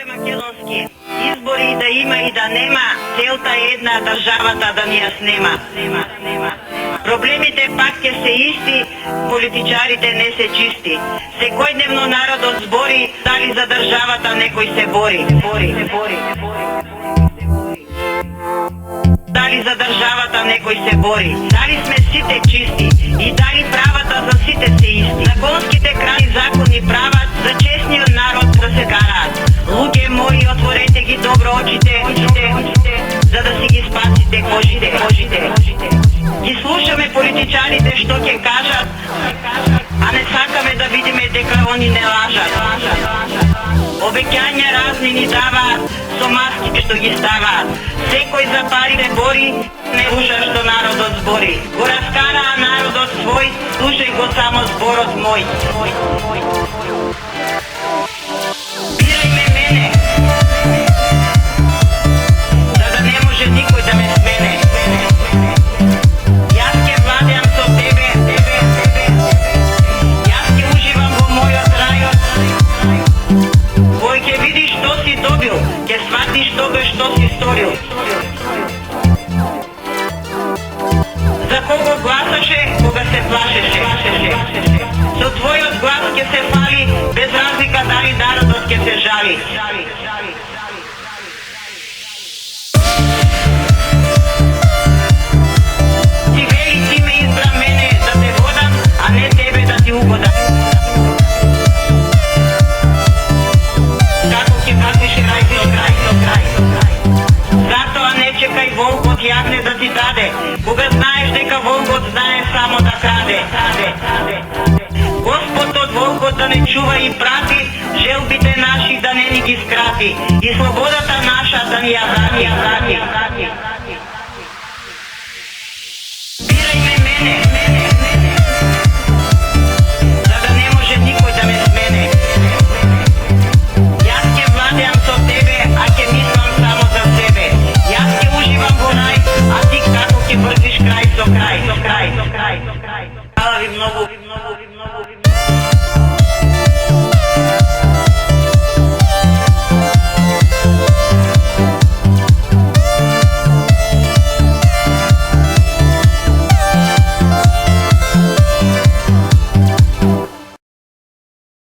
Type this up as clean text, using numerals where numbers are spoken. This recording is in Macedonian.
Слушате македонски. Избори да има и да нема, целта е една државата да ни ја снема. Проблемите пак ќе се исти, политичарите не се чисти. Секојдневно народот збори, дали за државата некој се бори. Дали за државата некој се бори. Дали сме сите чисти и дали правата за сите се исти. Законските крали закони прават за честниот народ да се караат. Луѓе мои, отворете ги добро очите, за да си ги спасите кожите. Ги слушаме политичарите што ќе кажат, а не сакаме да видиме дека они не лажат. Обеќања разни ни даваат, со маски што ги ставаат. Секој за парите бори, не слуша што народот збори. Го раскараа народот свој, слушај го само зборот мој. Бирај ме мене, за да не може никој да ме смене. Јас ќе владеам со тебе, јас ќе уживам во мојот рајот. Кој ќе види што си добил, ќе сватиш тоа што си сторил. За кого гласаше, кога се плашеше. Со твојот глас ќе се фали, без разлика дали народот ќе се жали. Ти вели ти ме избра мене да те водам, а не тебе да ти угодам. Како ќе патиш крај со крај. Затоа не чекај волкот јагне да ти даде, кога знаеш дека волкот знае само да краде. Господ од волкот да не чува и прати, желбите наши да не ни ги скрати, и слободата наша да ни ја врати. Бирај ме мене, за да не може никој да ме смене. Јас ќе владеам со тебе, а ќе мислам само за себе. Јас ќе уживам во рај, а ти како ќе вртиш крај со крај. Хвала ви многу.